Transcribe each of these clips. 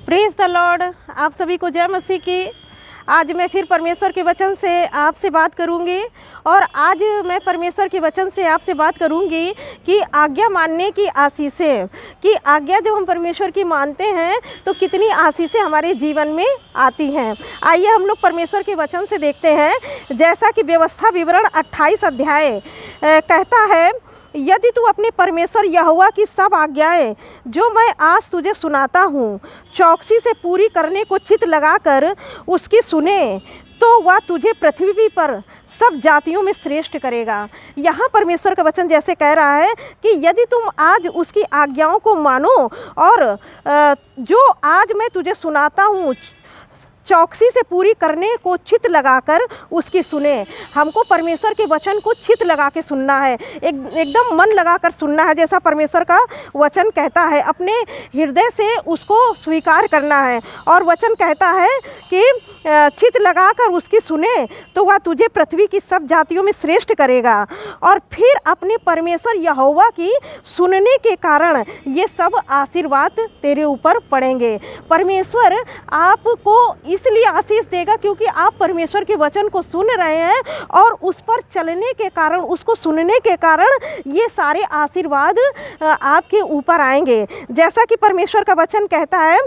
Praise the Lord. आप सभी को जय मसीह की। आज मैं फिर परमेश्वर के वचन से आपसे बात करूंगी और आज मैं परमेश्वर के वचन से आपसे बात करूंगी कि आज्ञा मानने की आशीषें, कि आज्ञा जब हम परमेश्वर की मानते हैं तो कितनी आशीषें हमारे जीवन में आती हैं। आइए हम लोग परमेश्वर के वचन से देखते हैं। जैसा कि व्यवस्था विवरण 28 अध्याय कहता है, यदि तू अपने परमेश्वर यहोवा की सब आज्ञाएं जो मैं आज तुझे सुनाता हूँ चौकसी से पूरी करने को चित्त लगाकर उसकी सुने तो वह तुझे पृथ्वी पर सब जातियों में श्रेष्ठ करेगा। यहाँ परमेश्वर का वचन जैसे कह रहा है कि यदि तुम आज उसकी आज्ञाओं को मानो और जो आज मैं तुझे सुनाता हूँ चौकसी से पूरी करने को चित्त लगाकर उसकी सुने। हमको परमेश्वर के वचन को चित्त लगा के सुनना है, एकदम मन लगाकर सुनना है। जैसा परमेश्वर का वचन कहता है अपने हृदय से उसको स्वीकार करना है। और वचन कहता है कि चित्त लगाकर उसकी सुने तो वह तुझे पृथ्वी की सब जातियों में श्रेष्ठ करेगा। और फिर अपने परमेश्वर यहोवा की सुनने के कारण ये सब आशीर्वाद तेरे ऊपर पड़ेंगे। परमेश्वर आपको इसलिए आशीष देगा क्योंकि आप परमेश्वर के वचन को सुन रहे हैं और उस पर चलने के कारण, उसको सुनने के कारण ये सारे आशीर्वाद आपके ऊपर आएंगे। जैसा कि परमेश्वर का वचन कहता है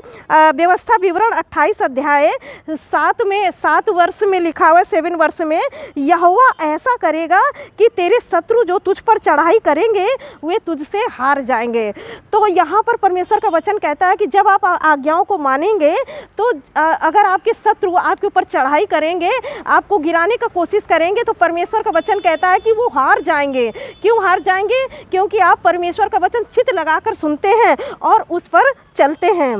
व्यवस्था विवरण 28 अध्याय 7 वर्ष में लिखा हुआ है, 7 वर्ष में, यहोवा ऐसा करेगा कि तेरे शत्रु जो तुझ पर चढ़ाई करेंगे वे तुझसे हार जाएंगे। तो यहाँ पर परमेश्वर का वचन कहता है कि जब आप आज्ञाओं को मानेंगे तो अगर आपके शत्रु आपके ऊपर चढ़ाई करेंगे, आपको गिराने का कोशिश करेंगे, तो परमेश्वर का वचन कहता है कि वो हार जाएंगे। क्यों हार जाएंगे? क्योंकि आप परमेश्वर का वचन चित्त लगाकर सुनते हैं और उस पर चलते हैं।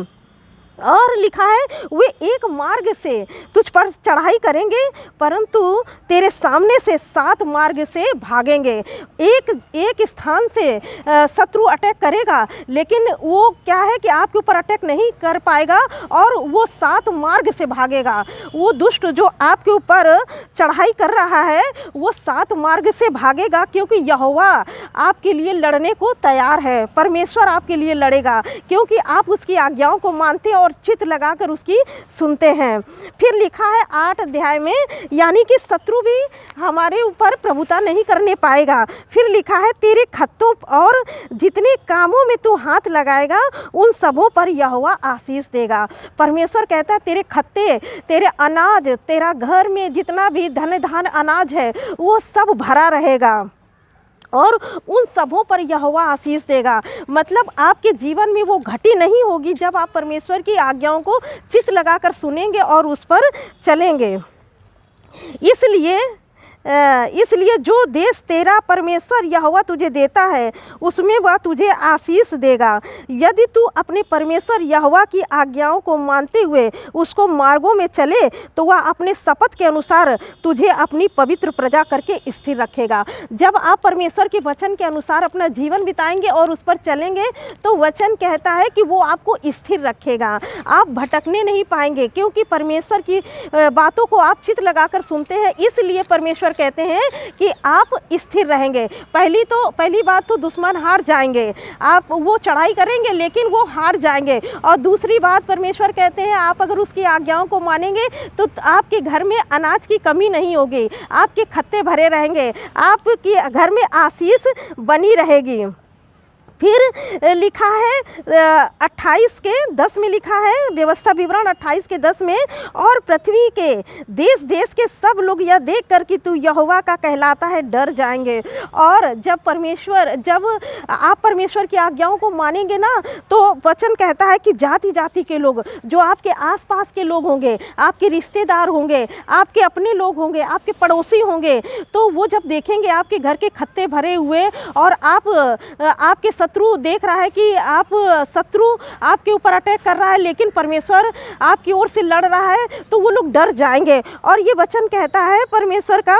और लिखा है वे एक मार्ग से तुझ पर चढ़ाई करेंगे परंतु तेरे सामने से 7 मार्ग से भागेंगे। एक स्थान से शत्रु अटैक करेगा लेकिन वो क्या है कि आपके ऊपर अटैक नहीं कर पाएगा और वो 7 मार्ग से भागेगा। वो दुष्ट जो आपके ऊपर चढ़ाई कर रहा है वो 7 मार्ग से भागेगा क्योंकि यहोवा आपके लिए लड़ने को तैयार है। परमेश्वर आपके लिए लड़ेगा क्योंकि आप उसकी आज्ञाओं को मानते हैं और चित्त लगाकर उसकी सुनते हैं। फिर लिखा है 8 अध्याय में, यानी कि शत्रु भी हमारे ऊपर प्रभुता नहीं करने पाएगा। फिर लिखा है तेरे खत्तों और जितने कामों में तू हाथ लगाएगा उन सबों पर यहोवा आशीष देगा। परमेश्वर कहता है तेरे खत्ते, तेरे अनाज, तेरा घर में जितना भी धन धान अनाज है वो सब भरा रहेगा और उन सबों पर यहोवा आशीष देगा। मतलब आपके जीवन में वो घटी नहीं होगी जब आप परमेश्वर की आज्ञाओं को चित्त लगाकर सुनेंगे और उस पर चलेंगे। इसलिए जो देश तेरा परमेश्वर यहोवा तुझे देता है उसमें वह तुझे आशीष देगा यदि तू अपने परमेश्वर यहोवा की आज्ञाओं को मानते हुए उसको मार्गों में चले तो वह अपने शपथ के अनुसार तुझे अपनी पवित्र प्रजा करके स्थिर रखेगा। जब आप परमेश्वर के वचन के अनुसार अपना जीवन बिताएंगे और उस पर चलेंगे तो वचन कहता है कि वो आपको स्थिर रखेगा। आप भटकने नहीं पाएंगे क्योंकि परमेश्वर की बातों को आप चित्त लगाकर सुनते हैं। इसलिए परमेश्वर कहते हैं कि आप स्थिर रहेंगे। पहली बात तो दुश्मन हार जाएंगे, आप वो चढ़ाई करेंगे लेकिन वो हार जाएंगे। और दूसरी बात परमेश्वर कहते हैं आप अगर उसकी आज्ञाओं को मानेंगे तो आपके घर में अनाज की कमी नहीं होगी, आपके खत्ते भरे रहेंगे, आपके घर में आशीष बनी रहेगी। फिर लिखा है 28 के 10 में लिखा है व्यवस्था विवरण 28 के 10 में, और पृथ्वी के देश देश के सब लोग यह देख कर कि तू यहोवा का कहलाता है डर जाएंगे। और जब आप परमेश्वर की आज्ञाओं को मानेंगे ना तो वचन कहता है कि जाति जाति के लोग जो आपके आसपास के लोग होंगे, आपके रिश्तेदार होंगे, आपके अपने लोग होंगे, आपके पड़ोसी होंगे, तो वो जब देखेंगे आपके घर के खत्ते भरे हुए और आपके शत्रु देख रहा है कि शत्रु आपके ऊपर अटैक कर रहा है लेकिन परमेश्वर आपकी ओर से लड़ रहा है तो वो लोग डर जाएंगे। और ये वचन कहता है परमेश्वर का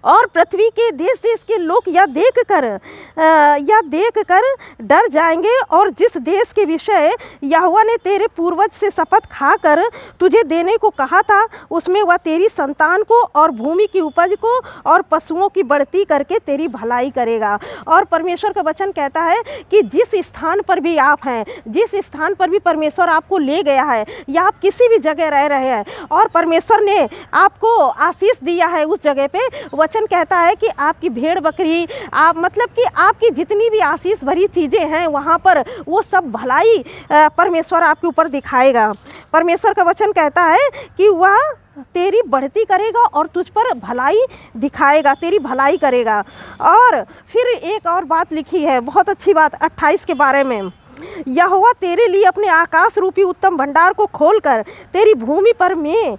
और पृथ्वी के देश देश के लोग यह देख कर डर जाएंगे। और जिस देश के विषय यहोवा ने तेरे पूर्वज से शपथ खाकर तुझे देने को कहा था, उसमें वह तेरी संतान को और भूमि की उपज को और पशुओं की बढ़ती करके तेरी भलाई करेगा। और परमेश्वर का वचन कहता है कि जिस स्थान पर भी आप हैं, जिस स्थान पर भी परमेश्वर आपको ले गया है, या आप किसी भी जगह रह रहे हैं और परमेश्वर ने आपको आशीष दिया है उस जगह पे, वचन कहता है कि आपकी भेड़ बकरी, आप मतलब कि आपकी जितनी भी आशीष भरी चीज़ें हैं वहाँ पर, वो सब भलाई परमेश्वर आपके ऊपर दिखाएगा। परमेश्वर का वचन कहता है कि वह तेरी बढ़ती करेगा और तुझ पर भलाई दिखाएगा, तेरी भलाई करेगा। और फिर एक और बात लिखी है, बहुत अच्छी बात 28 के बारे में, यहोवा तेरे लिए अपने आकाश रूपी उत्तम भंडार को खोलकर तेरी भूमि पर में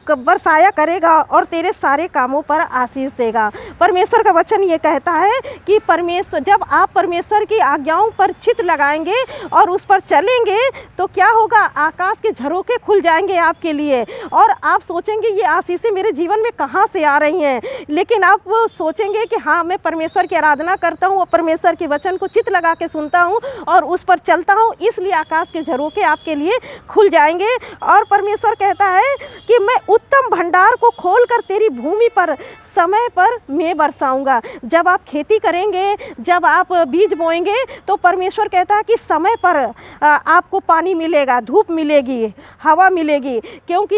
बरसाया करेगा और तेरे सारे कामों पर आशीष देगा। परमेश्वर का वचन ये कहता है कि परमेश्वर, जब आप परमेश्वर की आज्ञाओं पर चित्त लगाएंगे और उस पर चलेंगे तो क्या होगा, आकाश के झरोखे खुल जाएंगे आपके लिए। और आप सोचेंगे ये आशीषें मेरे जीवन में कहाँ से आ रही हैं, लेकिन आप सोचेंगे कि हाँ, मैं परमेश्वर की आराधना करता हूँ और परमेश्वर के वचन को चित्त लगा के सुनता हूँ और उस पर चलता हूँ, इसलिए आकाश के झरोखे आपके लिए खुल जाएंगे। और परमेश्वर कहता है कि मैं उत्तम भंडार को खोलकर तेरी भूमि पर समय पर मैं बरसाऊंगा। जब आप खेती करेंगे, जब आप बीज बोएंगे, तो परमेश्वर कहता है कि समय पर आपको पानी मिलेगा, धूप मिलेगी, हवा मिलेगी, क्योंकि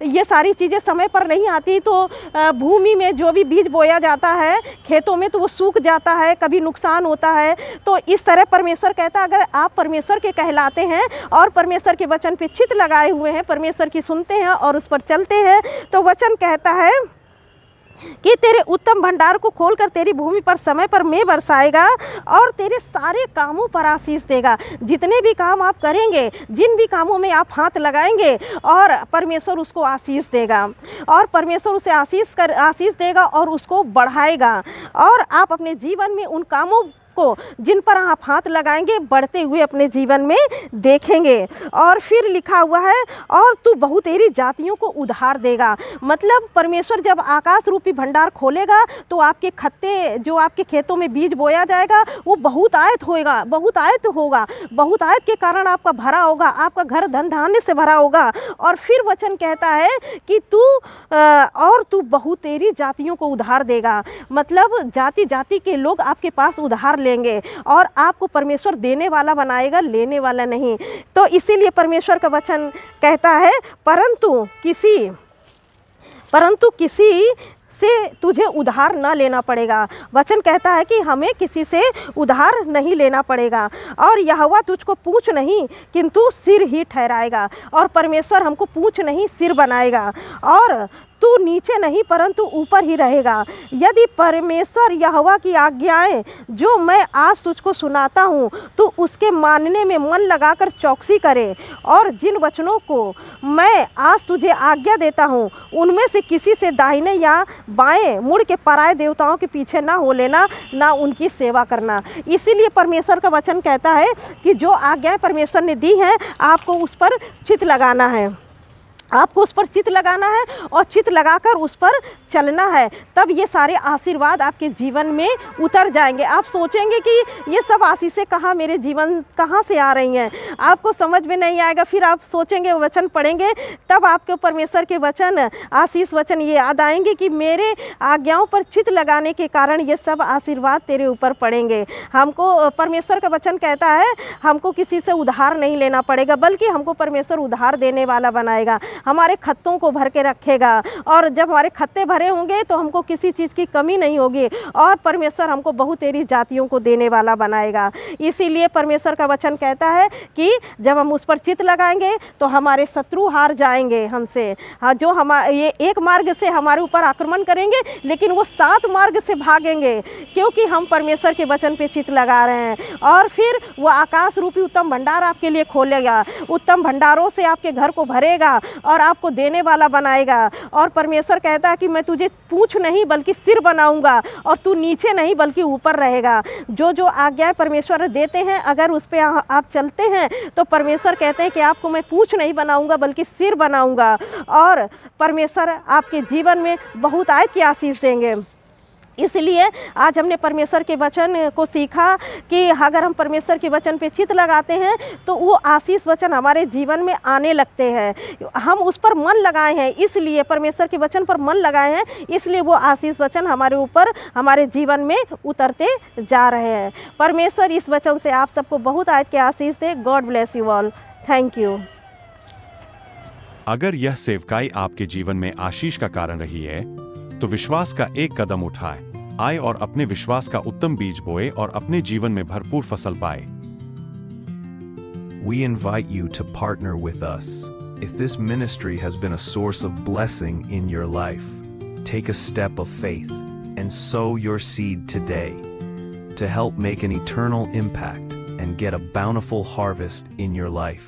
ये सारी चीज़ें समय पर नहीं आती। तो भूमि में जो भी बीज बोया जाता है खेतों में, तो वो सूख जाता है, कभी नुकसान होता है। तो इस तरह परमेश्वर कहता है, अगर आप परमेश्वर के कहलाते हैं और परमेश्वर के वचन पे चित्त लगाए हुए हैं, परमेश्वर की सुनते हैं और उस पर चलते हैं, तो वचन कहता है कि तेरे उत्तम भंडार को खोलकर तेरी भूमि पर समय पर मैं बरसाएगा और तेरे सारे कामों पर आशीष देगा। जितने भी काम आप करेंगे, जिन भी कामों में आप हाथ लगाएंगे, और परमेश्वर उसको आशीष देगा, और परमेश्वर उसे आशीष देगा और उसको बढ़ाएगा। और आप अपने जीवन में उन कामों को, जिन पर आप हाथ लगाएंगे, बढ़ते हुए अपने जीवन में देखेंगे। और फिर लिखा हुआ है, और तू बहुतेरी जातियों को उधार देगा। मतलब परमेश्वर जब आकाश रूपी भंडार खोलेगा तो आपके खत्ते, जो आपके खेतों में बीज बोया जाएगा, वो बहुतायत होगा, बहुतायत के कारण आपका भरा होगा, आपका घर धन धान्य से भरा होगा। और फिर वचन कहता है कि तू बहुतेरी जातियों को उधार देगा। मतलब जाति जाति के लोग आपके पास उधार लेंगे और आपको परमेश्वर देने वाला बनाएगा, लेने वाला नहीं। तो इसीलिए परमेश्वर का वचन कहता है, परंतु किसी से तुझे उधार ना लेना पड़ेगा। वचन कहता है कि हमें किसी से उधार नहीं लेना पड़ेगा। और यहोवा तुझको पूँछ नहीं किंतु सिर ही ठहराएगा। और परमेश्वर हमको पूँछ नहीं, सिर बनाएगा। और तू नीचे नहीं परंतु ऊपर ही रहेगा। यदि परमेश्वर यहोवा की आज्ञाएं जो मैं आज तुझको सुनाता हूँ, तू उसके मानने में मन लगाकर चौकसी करे, और जिन वचनों को मैं आज तुझे आज्ञा देता हूँ, उनमें से किसी से दाहिने या बाएं मुड़ के पराये देवताओं के पीछे ना हो लेना, ना उनकी सेवा करना। इसीलिए परमेश्वर का वचन कहता है कि जो आज्ञाएं परमेश्वर ने दी हैं, आपको उस पर चित्त लगाना है, आपको उस पर चित्त लगाना है और चित्त लगाकर उस पर चलना है। तब ये सारे आशीर्वाद आपके जीवन में उतर जाएंगे। आप सोचेंगे कि ये सब आशीषें कहाँ, मेरे जीवन कहाँ से आ रही हैं, आपको समझ में नहीं आएगा। फिर आप सोचेंगे, वचन पढ़ेंगे, तब आपके परमेश्वर के वचन, आशीष वचन ये याद आएंगे कि मेरे आज्ञाओं पर चित्त लगाने के कारण ये सब आशीर्वाद तेरे ऊपर पड़ेंगे। हमको परमेश्वर का वचन कहता है, हमको किसी से उधार नहीं लेना पड़ेगा, बल्कि हमको परमेश्वर उधार देने वाला बनाएगा, हमारे खत्तों को भर के रखेगा। और जब हमारे खत्ते भरे होंगे तो हमको किसी चीज़ की कमी नहीं होगी, और परमेश्वर हमको बहुतेरी जातियों को देने वाला बनाएगा। इसीलिए परमेश्वर का वचन कहता है कि जब हम उस पर चित्त लगाएंगे तो हमारे शत्रु हार जाएंगे हमसे। जो ये एक मार्ग से हमारे ऊपर आक्रमण करेंगे, लेकिन वो 7 मार्ग से भागेंगे, क्योंकि हम परमेश्वर के वचन पे चित्त लगा रहे हैं। और फिर वो आकाश रूपी उत्तम भंडार आपके लिए खोलेगा, उत्तम भंडारों से आपके घर को भरेगा और आपको देने वाला बनाएगा। और परमेश्वर कहता है कि मैं तुझे पूँछ नहीं बल्कि सिर बनाऊंगा और तू नीचे नहीं बल्कि ऊपर रहेगा। जो जो आज्ञाएं परमेश्वर देते हैं अगर उस पर आप चलते हैं तो परमेश्वर कहते हैं कि आपको मैं पूँछ नहीं बनाऊंगा बल्कि सिर बनाऊंगा, और परमेश्वर आपके जीवन में बहुत आयत की आशीष देंगे। इसलिए आज हमने परमेश्वर के वचन को सीखा कि अगर हम परमेश्वर के वचन पे चित्त लगाते हैं तो वो आशीष वचन हमारे जीवन में आने लगते हैं। हम उस पर मन लगाए हैं, इसलिए परमेश्वर के वचन पर मन लगाए हैं, इसलिए वो आशीष वचन हमारे ऊपर हमारे जीवन में उतरते जा रहे हैं। परमेश्वर इस वचन से आप सबको बहुत आयत के आशीष दे। God bless you all. Thank you. अगर यह सेवकाई आपके जीवन में आशीष का कारण रही है तो विश्वास का एक कदम उठाए, आए और अपने विश्वास का उत्तम बीज बोए और अपने जीवन में भरपूर फसल पाए। We invite you to partner with us. If this ministry has been a source of blessing in your life, take a step of faith and sow your seed today to help make an eternal impact and get a bountiful harvest in your life.